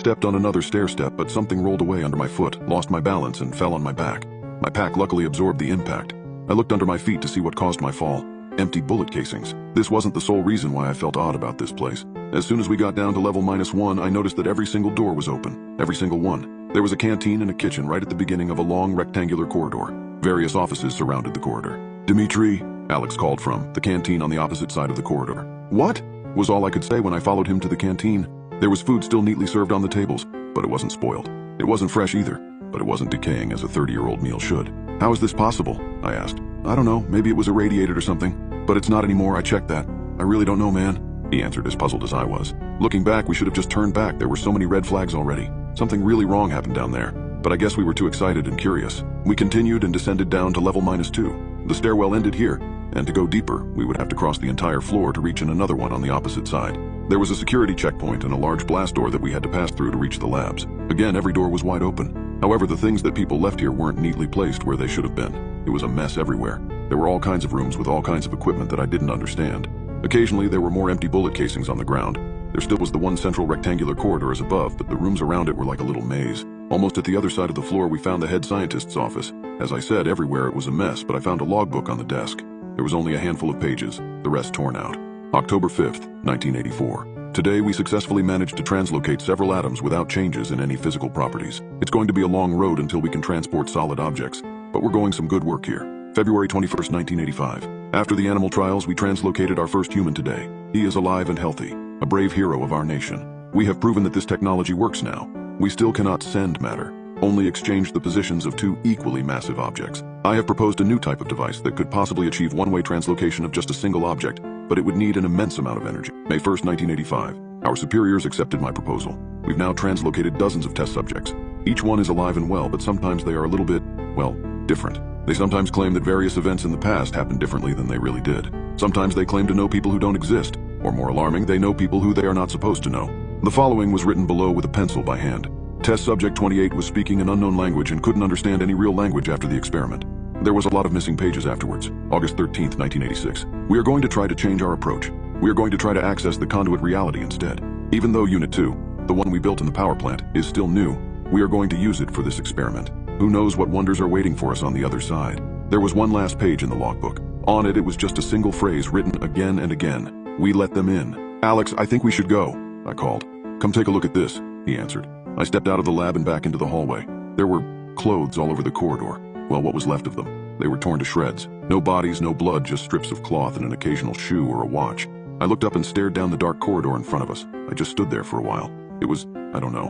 Stepped on another stair step, but something rolled away under my foot, lost my balance, and fell on my back. My pack luckily absorbed the impact. I looked under my feet to see what caused my fall. Empty bullet casings. This wasn't the sole reason why I felt odd about this place. As soon as we got down to level -1, I noticed that every single door was open. Every single one. There was a canteen and a kitchen right at the beginning of a long rectangular corridor. Various offices surrounded the corridor. "Dimitri," Alex called from the canteen on the opposite side of the corridor. "What?" was all I could say when I followed him to the canteen. There was food still neatly served on the tables, but it wasn't spoiled. It wasn't fresh either, but it wasn't decaying as a 30-year-old meal should. "How is this possible?" I asked. "I don't know, maybe it was irradiated or something, but it's not anymore, I checked that. I really don't know, man," he answered, as puzzled as I was. Looking back, we should have just turned back. There were so many red flags already. Something really wrong happened down there, but I guess we were too excited and curious. We continued and descended down to level -2. The stairwell ended here, and to go deeper, we would have to cross the entire floor to reach another one on the opposite side. There was a security checkpoint and a large blast door that we had to pass through to reach the labs. Again, every door was wide open. However, the things that people left here weren't neatly placed where they should have been. It was a mess everywhere. There were all kinds of rooms with all kinds of equipment that I didn't understand. Occasionally, there were more empty bullet casings on the ground. There still was the one central rectangular corridor as above, but the rooms around it were like a little maze. Almost at the other side of the floor, we found the head scientist's office. As I said, everywhere it was a mess, but I found a logbook on the desk. There was only a handful of pages, the rest torn out. October 5th, 1984. Today, we successfully managed to translocate several atoms without changes in any physical properties. It's going to be a long road until we can transport solid objects, but we're going some good work here. February 21st, 1985. After the animal trials, we translocated our first human today. He is alive and healthy, a brave hero of our nation. We have proven that this technology works now. We still cannot send matter, only exchange the positions of two equally massive objects. I have proposed a new type of device that could possibly achieve one-way translocation of just a single object, but it would need an immense amount of energy. May 1st, 1985. Our superiors accepted my proposal. We've now translocated dozens of test subjects. Each one is alive and well, but sometimes they are a little bit, well, different. They sometimes claim that various events in the past happened differently than they really did. Sometimes they claim to know people who don't exist, or more alarming, they know people who they are not supposed to know. The following was written below with a pencil by hand. Test subject 28 was speaking an unknown language and couldn't understand any real language after the experiment. There was a lot of missing pages afterwards. August 13th, 1986. We are going to try to change our approach. We are going to try to access the conduit reality instead. Even though Unit 2, the one we built in the power plant, is still new, we are going to use it for this experiment. Who knows what wonders are waiting for us on the other side. There was one last page in the logbook. On it was just a single phrase written again and again. "We let them in." "Alex, I think we should go," I called. "Come take a look at this," he answered. I stepped out of the lab and back into the hallway. There were clothes all over the corridor. Well, what was left of them. They were torn to shreds. No bodies, no blood, just strips of cloth and an occasional shoe or a watch. I looked up and stared down the dark corridor in front of us. I just stood there for a while. It was, I don't know,